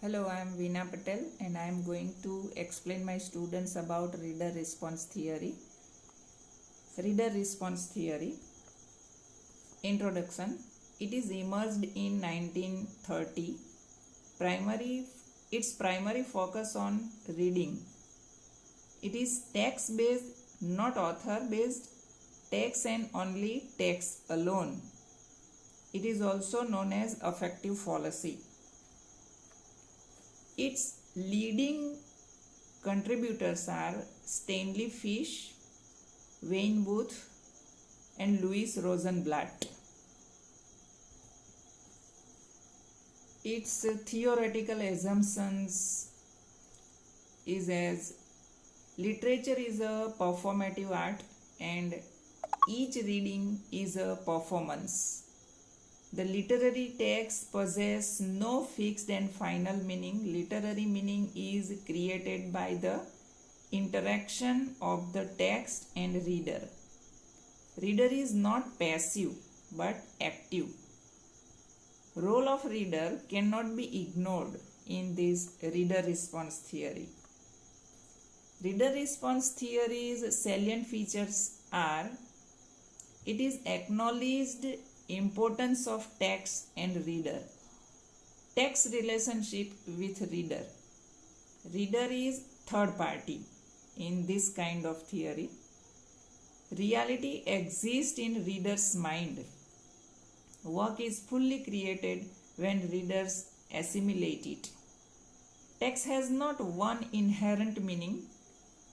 Hello, I am Veena Patel and I am going to explain my students about reader response theory. Reader response theory. Introduction. It is emerged in 1930. Its primary focus on reading. It is text based, not author based, text and only text alone. It is also known as affective fallacy. Its leading contributors are Stanley Fish, Wayne Booth, and Louis Rosenblatt. Its theoretical assumptions is as literature is a performative art and each reading is a performance. The literary text possesses no fixed and final meaning. Literary meaning is created by the interaction of the text and reader. Reader is not passive but active. Role of reader cannot be ignored in this reader response theory. Reader response theory's salient features are: it is acknowledged importance of text and reader. Text relationship with reader. Reader is third party in this kind of theory. Reality exists in reader's mind. Work is fully created when readers assimilate it. Text has not one inherent meaning,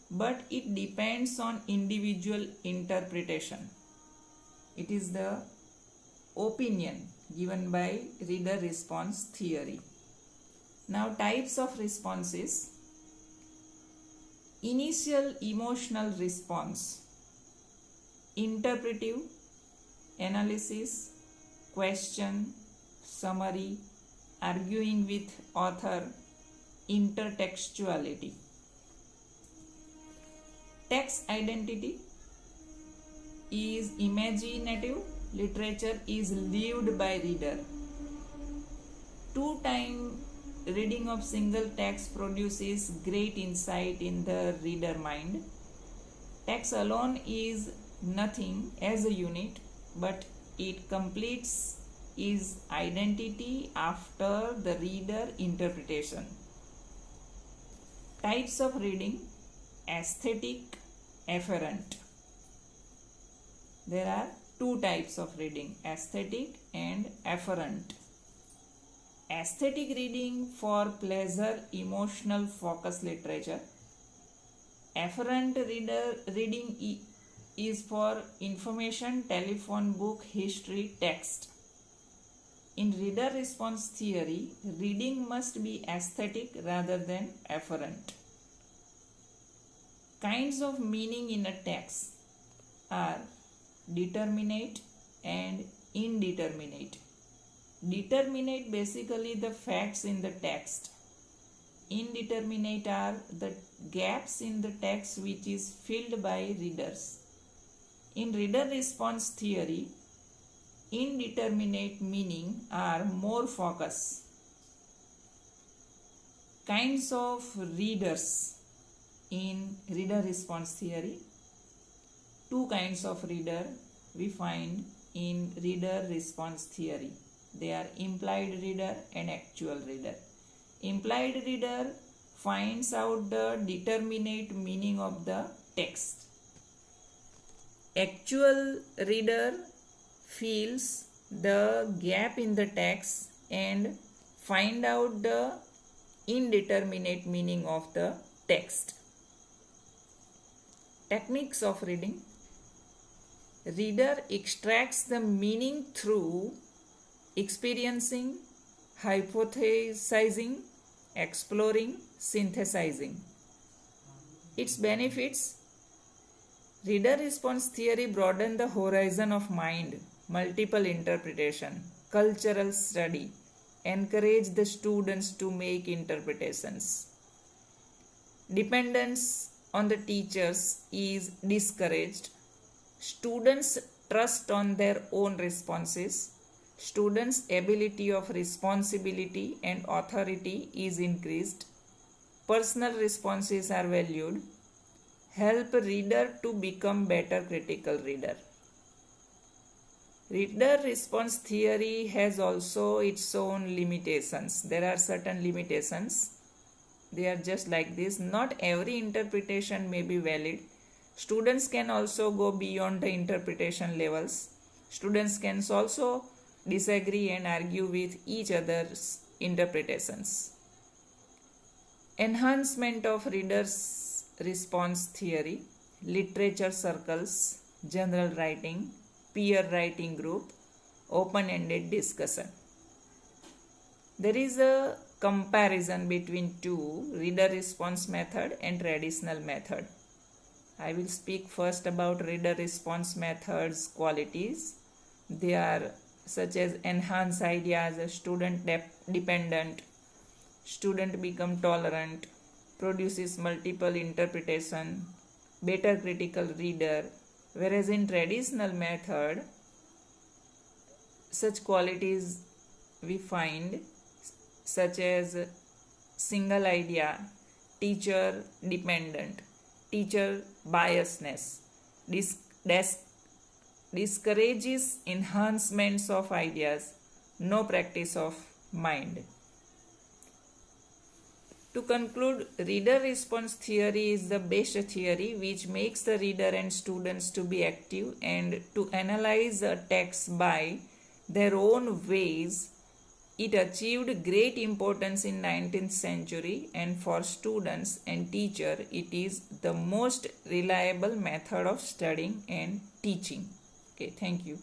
but it depends on individual interpretation. It is the opinion given by reader response theory. Now, types of responses. Initial emotional response, interpretive, analysis, question, summary, arguing with author, intertextuality. Text identity is imaginative. Literature is lived by reader. Two-time reading of single text produces great insight in the reader mind. Text alone is nothing as a unit, but it completes its identity after the reader interpretation. Types of reading: aesthetic, afferent. There are two types of reading, aesthetic and afferent. Aesthetic reading for pleasure, emotional focus literature. Afferent reading is for information, telephone book, history, text. In reader response theory, reading must be aesthetic rather than afferent. Kinds of meaning in a text are determinate and indeterminate. Determinate basically the facts in the text. Indeterminate are the gaps in the text which is filled by readers. In reader response theory, indeterminate meaning are more focused. Kinds of readers in reader response theory. Two kinds of reader we find in reader response theory. They are implied reader and actual reader. Implied reader finds out the determinate meaning of the text. Actual reader feels the gap in the text and find out the indeterminate meaning of the text. Techniques of reading. Reader extracts the meaning through experiencing, hypothesizing, exploring, synthesizing. Its benefits: reader response theory broadens the horizon of mind, multiple interpretation, cultural study, encourage the students to make interpretations. Dependence on the teachers is discouraged. Students trust on their own responses. Students' ability of responsibility and authority is increased. Personal responses are valued. Help reader to become better critical reader. Reader response theory has also its own limitations. There are certain limitations. They are just like this. Not every interpretation may be valid. Students can also go beyond the interpretation levels. Students can also disagree and argue with each other's interpretations. Enhancement of reader's response theory, literature circles, general writing, peer writing group, open-ended discussion. There is a comparison between two, reader response method and traditional method. I will speak first about reader response methods qualities. They are such as enhance ideas, student dependent, student become tolerant, produces multiple interpretation, better critical reader. Whereas in traditional method, such qualities we find such as single idea, teacher dependent, teacher biasness, discourages enhancements of ideas, no practice of mind. To conclude, reader response theory is the best theory which makes the reader and students to be active and to analyze a text by their own ways. It achieved great importance in 19th century, and for students and teacher it is the most reliable method of studying and teaching. Okay, thank you.